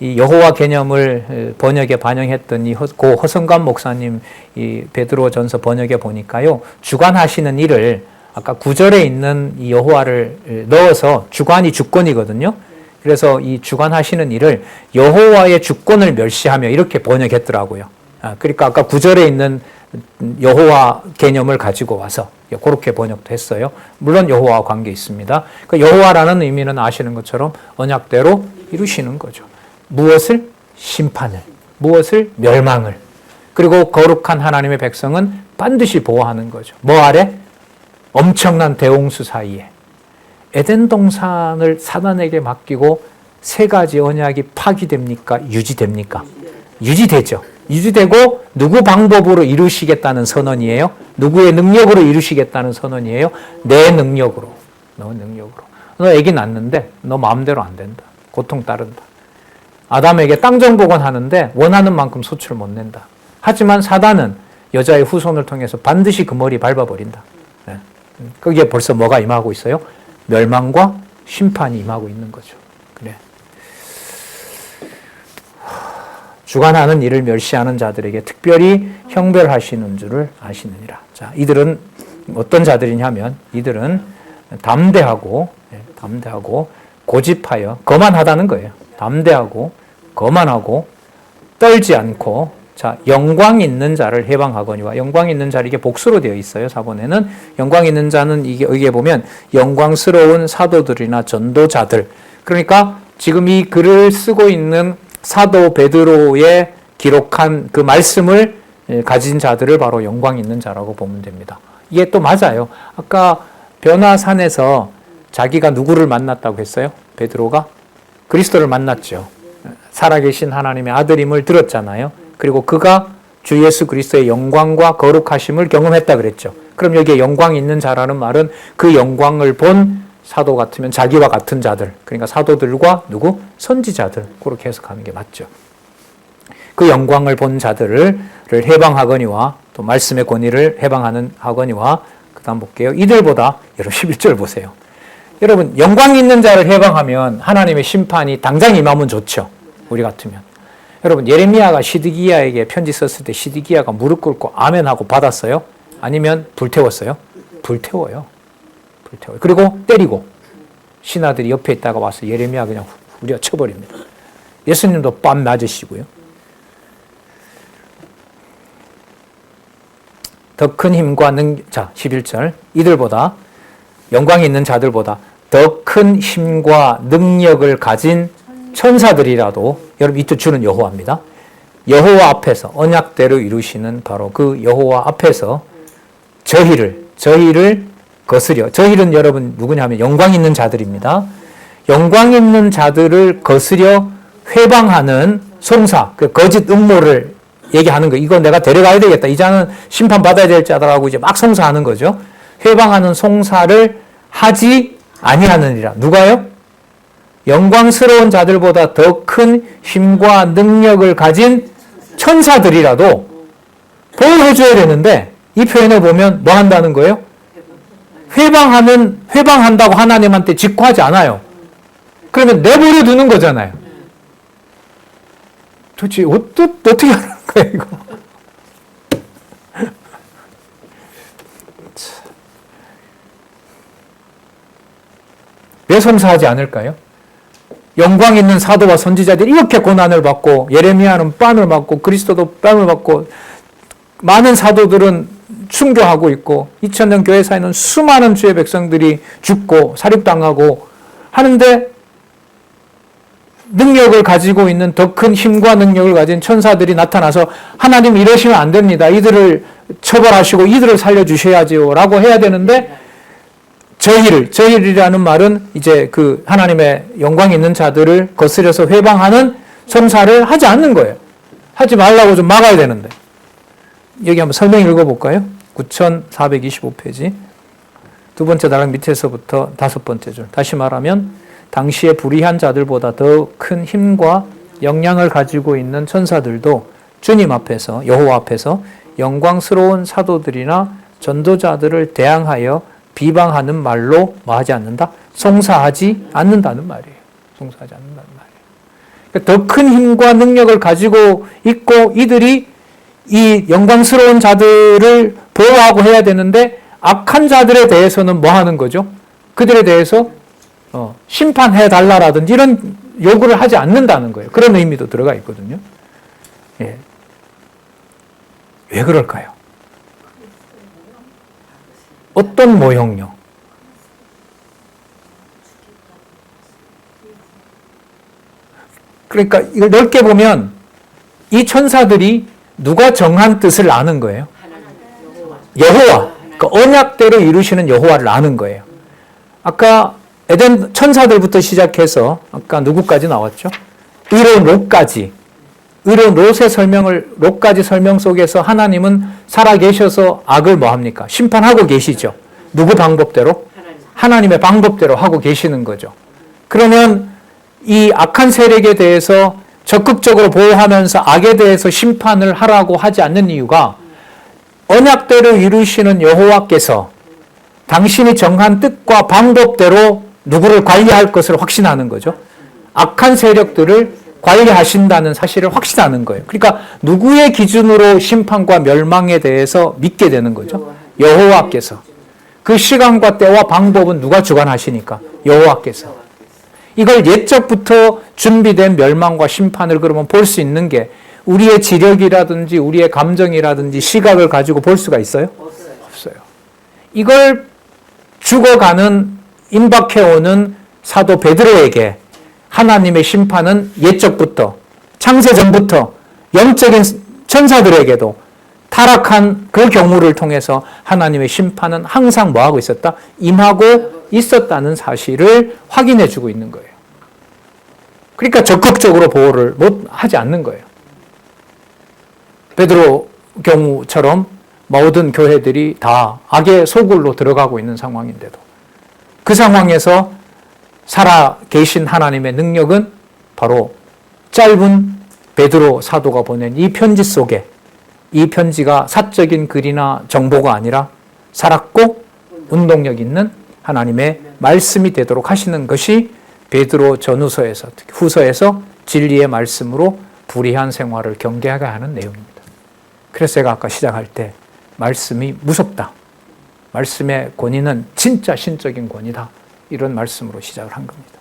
여호와 개념을 번역에 반영했던 고 허성관 목사님 이 베드로 전서 번역에 보니까요. 주관하시는 일을 아까 9절에 있는 이 여호와를 넣어서 주관이 주권이거든요. 그래서 이 주관하시는 일을 여호와의 주권을 멸시하며 이렇게 번역했더라고요. 그러니까 아까 9절에 있는 여호와 개념을 가지고 와서 그렇게 번역도 했어요. 물론 여호와와 관계 있습니다. 그러니까 여호와라는 의미는 아시는 것처럼 언약대로 이루시는 거죠. 무엇을? 심판을. 무엇을? 멸망을. 그리고 거룩한 하나님의 백성은 반드시 보호하는 거죠. 뭐 아래? 엄청난 대홍수 사이에. 에덴 동산을 사단에게 맡기고 세 가지 언약이 파기됩니까? 유지됩니까? 유지되죠. 유지되고 누구 방법으로 이루시겠다는 선언이에요? 누구의 능력으로 이루시겠다는 선언이에요? 내 능력으로. 너 능력으로. 너 애기 낳는데 너 마음대로 안 된다. 고통 따른다. 아담에게 땅 정복은 하는데 원하는 만큼 소출을 못 낸다. 하지만 사단은 여자의 후손을 통해서 반드시 그 머리 밟아버린다. 네. 거기에 벌써 뭐가 임하고 있어요? 멸망과 심판이 임하고 있는 거죠. 그래. 주관하는 일을 멸시하는 자들에게 특별히 형별하시는 줄을 아시느니라. 자, 이들은 어떤 자들이냐면 이들은 담대하고 고집하여 거만하다는 거예요. 담대하고 거만하고 떨지 않고 자 영광 있는 자를 해방하거니와 영광 있는 자 이게 복수로 되어 있어요. 사본에는 영광 있는 자는 이게 여기에 보면 영광스러운 사도들이나 전도자들 그러니까 지금 이 글을 쓰고 있는 사도 베드로의 기록한 그 말씀을 가진 자들을 바로 영광 있는 자라고 보면 됩니다. 이게 또 맞아요. 아까 변화산에서 자기가 누구를 만났다고 했어요? 베드로가 그리스도를 만났죠. 살아계신 하나님의 아들임을 들었잖아요. 그리고 그가 주 예수 그리스도의 영광과 거룩하심을 경험했다 그랬죠. 그럼 여기에 영광 있는 자라는 말은 그 영광을 본 사도 같으면 자기와 같은 자들, 그러니까 사도들과 누구? 선지자들, 그렇게 해석하는 게 맞죠. 그 영광을 본 자들을 해방하거니와 또 말씀의 권위를 해방하는 하거니와 그 다음 볼게요. 이들보다 여러분 11절 보세요. 여러분 영광 있는 자를 해방하면 하나님의 심판이 당장 임하면 좋죠. 우리 같으면. 여러분 예레미야가 시드기야에게 편지 썼을 때 시드기야가 무릎 꿇고 아멘하고 받았어요? 아니면 불태웠어요? 불태워요. 그리고 때리고 신하들이 옆에 있다가 와서 예레미야 그냥 후려 쳐버립니다. 예수님도 뺨 맞으시고요. 더 큰 힘과 자 11절 이들보다 영광이 있는 자들보다 더 큰 힘과 능력을 가진 천사들이라도 여러분 이때 주는 여호와입니다. 여호와 앞에서 언약대로 이루시는 바로 그 여호와 앞에서 저희를 거스려 저희는 여러분 누구냐면 영광 있는 자들입니다. 영광 있는 자들을 거스려 회방하는 송사 그 거짓 음모를 얘기하는 거 이거 내가 데려가야 되겠다. 이 자는 심판받아야 될 자라고 이제 막 송사하는 거죠. 회방하는 송사를 하지 아니하느니라. 누가요? 영광스러운 자들보다 더 큰 힘과 능력을 가진 천사들이라도 보호해줘야 되는데 이 표현을 보면 뭐 한다는 거예요? 회방한다고 하나님한테 직구하지 않아요. 그러면 내버려 두는 거잖아요. 도대체 어떻게 하는 거야 이거? 왜 송사하지 않을까요? 영광 있는 사도와 선지자들이 이렇게 고난을 받고 예레미야는 뺨을 맞고 그리스도도 뺨을 받고 많은 사도들은 순교하고 있고 2000년 교회사에는 수많은 주의 백성들이 죽고 살육당하고 하는데 능력을 가지고 있는 더 큰 힘과 능력을 가진 천사들이 나타나서 하나님 이러시면 안 됩니다. 처벌하시고 이들을 살려주셔야지요 라고 해야 되는데 저희를이라는 말은 이제 그 하나님의 영광 있는 자들을 거스려서 회방하는 송사를 하지 않는 거예요. 하지 말라고 좀 막아야 되는데. 여기 한번 설명 읽어볼까요? 9425페이지. 두 번째 단락 밑에서부터 다섯 번째 줄. 다시 말하면 당시에 불의한 자들보다 더 큰 힘과 역량을 가지고 있는 천사들도 주님 앞에서 여호와 앞에서 영광스러운 사도들이나 전도자들을 대항하여 비방하는 말로 뭐 하지 않는다? 송사하지 않는다는 말이에요. 송사하지 않는다는 말이에요. 그러니까 더 큰 힘과 능력을 가지고 있고 이들이 이 영광스러운 자들을 보호하고 해야 되는데 악한 자들에 대해서는 뭐 하는 거죠? 그들에 대해서 심판해 달라라든지 이런 요구를 하지 않는다는 거예요. 그런 의미도 들어가 있거든요. 예. 왜 그럴까요? 어떤 모형요? 그러니까 이걸 넓게 보면 이 천사들이 누가 정한 뜻을 아는 거예요? 여호와. 그러니까 언약대로 이루시는 여호와를 아는 거예요. 아까 에덴 천사들부터 시작해서 아까 누구까지 나왔죠? 의로운 롯까지. 의로운 롯까지 설명 속에서 하나님은 살아계셔서 악을 뭐 합니까? 심판하고 계시죠. 누구 방법대로? 하나님의 방법대로 하고 계시는 거죠. 그러면 이 악한 세력에 대해서 적극적으로 보호하면서 악에 대해서 심판을 하라고 하지 않는 이유가 언약대로 이루시는 여호와께서 당신이 정한 뜻과 방법대로 누구를 관리할 것을 확신하는 거죠. 악한 세력들을 관리하신다는 사실을 확신하는 거예요. 그러니까 누구의 기준으로 심판과 멸망에 대해서 믿게 되는 거죠. 여호와께서. 그 시간과 때와 방법은 누가 주관하시니까? 여호와께서. 이걸 옛적부터 준비된 멸망과 심판을 그러면 볼 수 있는 게 우리의 지력이라든지 우리의 감정이라든지 시각을 가지고 볼 수가 있어요? 없어요. 이걸 죽어가는 임박해오는 사도 베드로에게 하나님의 심판은 옛적부터 창세전부터 영적인 천사들에게도 타락한 그 경우를 통해서 하나님의 심판은 항상 뭐하고 있었다? 임하고 있었다는 사실을 확인해 주고 있는 거예요. 그러니까 적극적으로 보호를 못 하지 않는 거예요. 베드로 경우처럼 모든 교회들이 다 악의 소굴로 들어가고 있는 상황인데도 그 상황에서 살아 계신 하나님의 능력은 바로 짧은 베드로 사도가 보낸 이 편지 속에 이 편지가 사적인 글이나 정보가 아니라 살았고 운동력 있는 하나님의 말씀이 되도록 하시는 것이 베드로 전후서에서 특히 후서에서 진리의 말씀으로 불의한 생활을 경계하게 하는 내용입니다. 그래서 제가 아까 시작할 때 말씀이 무섭다. 말씀의 권위는 진짜 신적인 권위다. 이런 말씀으로 시작을 한 겁니다.